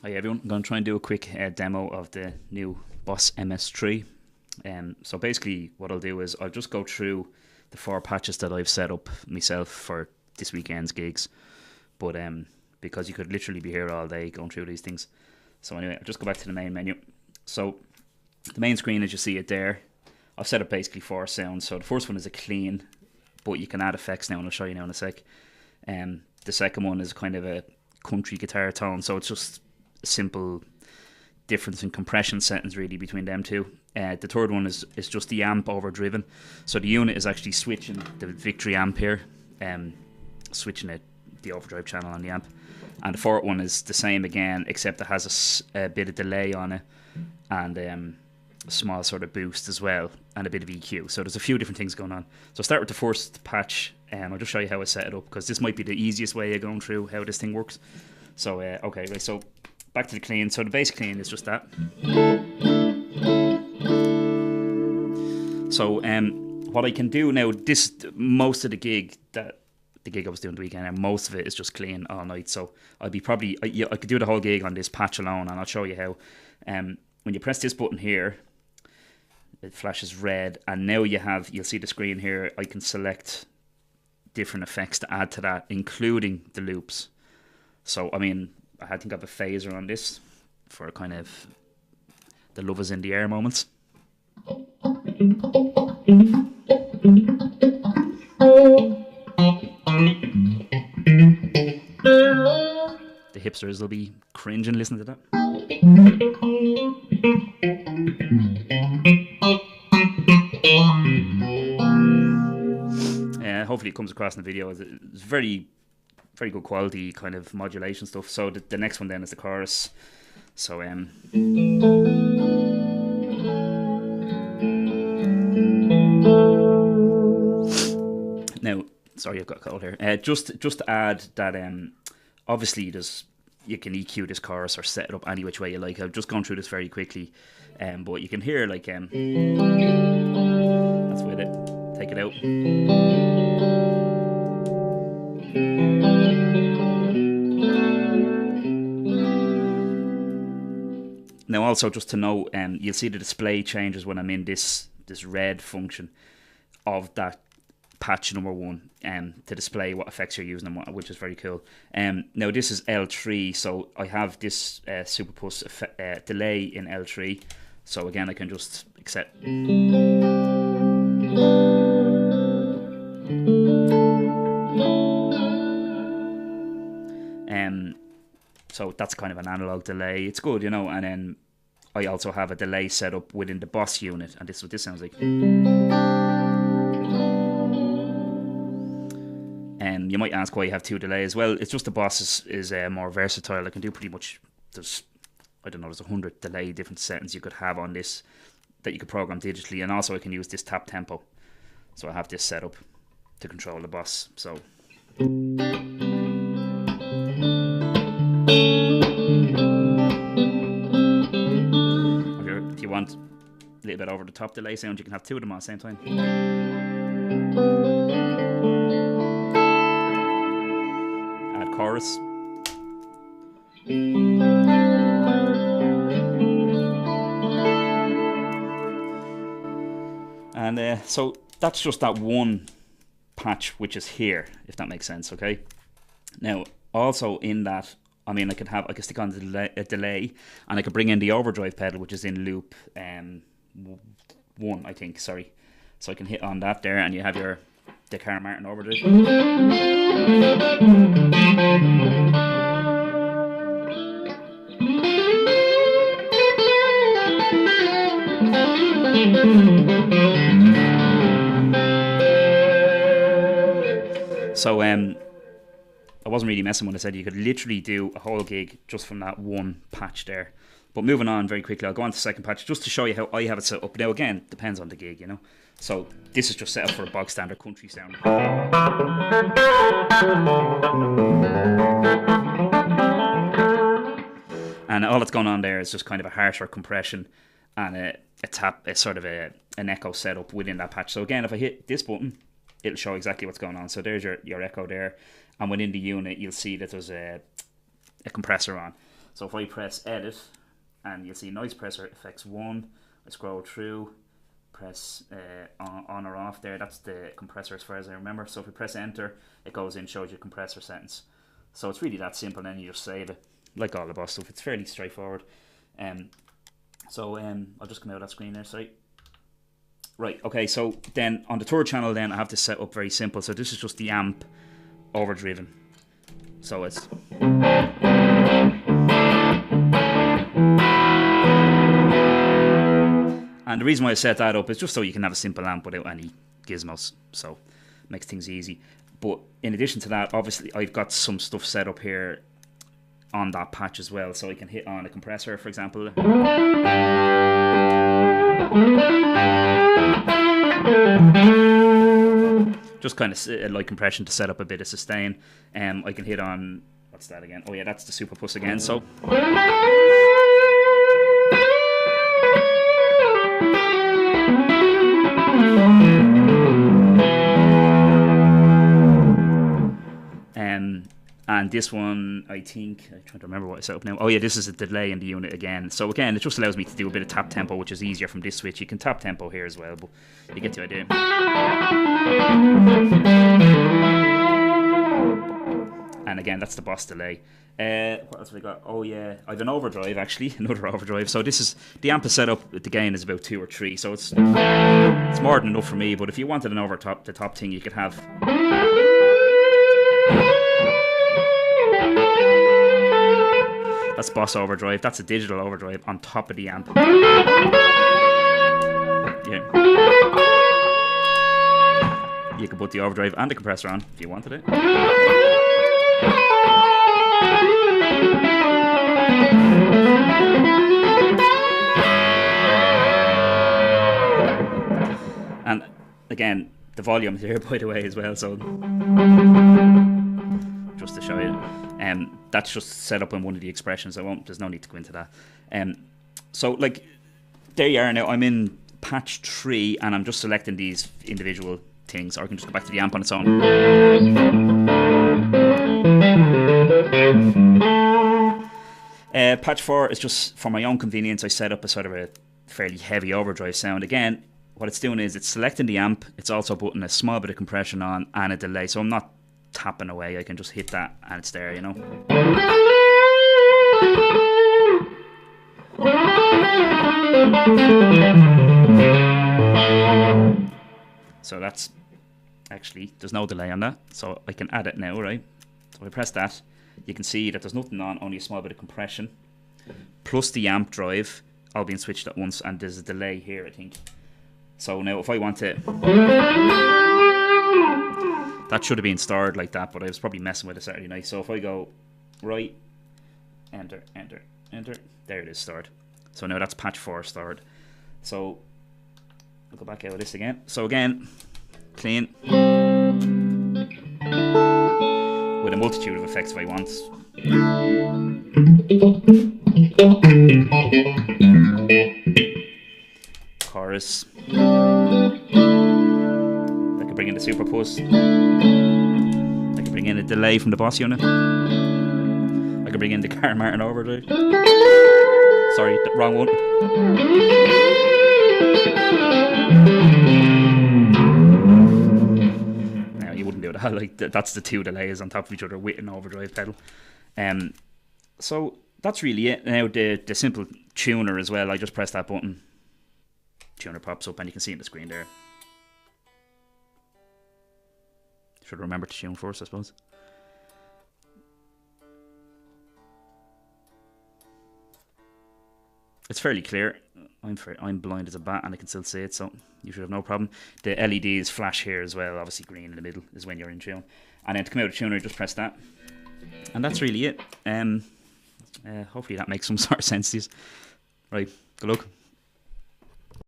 Hi everyone, I'm going to try and do a quick demo of the new Boss MS-3. So basically what I'll do is I'll just go through the 4 patches that I've set up myself for this weekend's gigs. But because you could literally be here all day going through these things. So anyway, I'll just go back to the main menu. So the main screen, as you see it there, I've set up basically 4 sounds. So the first one is a clean, but you can add effects now and I'll show you now in a sec. The second one is kind of a country guitar tone, so it's just simple difference in compression settings really between them two. The third one is just the amp overdriven, so the unit is actually switching the Victory amp here, switching the overdrive channel on the amp. And the fourth one is the same again, except it has a bit of delay on it and a small sort of boost as well and a bit of EQ. So there's a few different things going on. So I'll start with the first patch and I'll just show you how I set it up, because this might be the easiest way of going through how this thing works. So okay, right, so back to the clean. So the bass clean is just that. So what I can do now, most of the gig I was doing the weekend, and most of it is just clean all night. So I could do the whole gig on this patch alone, and I'll show you how. When you press this button here, it flashes red, and now you'll see the screen here. I can select different effects to add to that, including the loops. So I mean, I think I have a phaser on this for kind of the love is in the air moments. The hipsters will be cringing listening to that. Hopefully it comes across in the video. It's very, very good quality kind of modulation stuff. So the next one then is the chorus. So now, sorry, I've got a cold here. Just to add that, obviously you can EQ this chorus or set it up any which way you like. I've just gone through this very quickly, but you can hear like that's with it. Take it out. Now also just to note, you'll see the display changes when I'm in this red function of that patch number 1 to display what effects you're using, which is very cool. Now this is L3, so I have this Super Puss delay in L3. So again, I can just accept. So that's kind of an analog delay. It's good, you know. And then I also have a delay set up within the Boss unit, and this is what this sounds like. You might ask why you have 2 delays. Well, it's just the Boss is more versatile. I can do pretty much, there's 100 delay different settings you could have on this that you could program digitally, and also I can use this tap tempo. So I have this set up to control the Boss. So if you want a little bit over the top delay sound, you can have 2 of them at the same time. Add chorus. And so that's just that one patch which is here, if that makes sense, okay? Now, also in that, I mean, I could stick on a delay, and I could bring in the overdrive pedal, which is in loop 1, I think, sorry. So I can hit on that there, and you have your Carl Martin overdrive. So I wasn't really messing when I said you could literally do a whole gig just from that one patch there. But moving on very quickly, I'll go on to the second patch just to show you how I have it set up. Now again, depends on the gig, you know. So this is just set up for a bog standard country sound. And all that's going on there is just kind of a harsher compression and a sort of an echo setup within that patch. So again, if I hit this button, it'll show exactly what's going on. So there's your echo there, and within the unit you'll see that there's a compressor on. So if I press edit, and you'll see noise pressure effects 1, I scroll through, press on or off there, that's the compressor as far as I remember. So if we press enter, it goes in, shows you compressor settings. So it's really that simple, and then you just save it. Like all the Boss stuff, it's fairly straightforward. I'll just come out of that screen there, sorry. Right, okay, so then on the third channel then I have to set up very simple. So this is just the amp overdriven. So it's... And the reason why I set that up is just so you can have a simple amp without any gizmos. So it makes things easy. But in addition to that, obviously I've got some stuff set up here on that patch as well. So I can hit on a compressor, for example. Just kind of a light compression to set up a bit of sustain. I can hit on, what's that again? Oh yeah, that's the Super Puss again. So and this one, I think, I'm trying to remember what I set up now. Oh yeah, this is a delay in the unit again. So again, it just allows me to do a bit of tap tempo, which is easier from this switch. You can tap tempo here as well, but you get the idea. And again, that's the Boss delay. What else have we got? Oh yeah, I have an overdrive actually, another overdrive. So this is, the amp is set up, the gain is about 2 or 3, so it's more than enough for me. But if you wanted an over the top thing, you could have... That's Boss overdrive. That's a digital overdrive on top of the amp. Yeah. You could put the overdrive and the compressor on if you wanted it. And again, the volume here, by the way, as well. So just to show you. That's just set up in one of the expressions. There's no need to go into that. So like, there you are now. I'm in patch 3 and I'm just selecting these individual things, or I can just go back to the amp on its own. Patch 4 is just for my own convenience. I set up a sort of a fairly heavy overdrive sound. Again, what it's doing is it's selecting the amp. It's also putting a small bit of compression on and a delay. So I'm not tapping away, I can just hit that and it's there, you know. So that's actually, there's no delay on that, so I can add it now, right? So if I press that, you can see that there's nothing on, only a small bit of compression plus the amp drive all being switched at once, and there's a delay here, I think. So now if I want to, that should have been starred like that, but I was probably messing with it Saturday night. So if I go right, enter, enter, enter, there it is starred. So now that's patch 4 starred. So I'll go back out of this again. So again, clean, with a multitude of effects if I want. Chorus. I could bring in the Super Puss. I could bring in a delay from the Boss unit. I could bring in the Car Martin overdrive. Sorry, the wrong one. No, you wouldn't do that. Like that's the 2 delays on top of each other with an overdrive pedal. So that's really it. Now the simple tuner as well. I just press that button. Tuner pops up and you can see it on the screen there. Should remember to tune first, I suppose. It's fairly clear. I'm blind as a bat and I can still see it, so you should have no problem. The LEDs flash here as well. Obviously green in the middle is when you're in tune. And then to come out of tuner, just press that. And that's really it. Hopefully that makes some sort of sense to you. Right, good luck.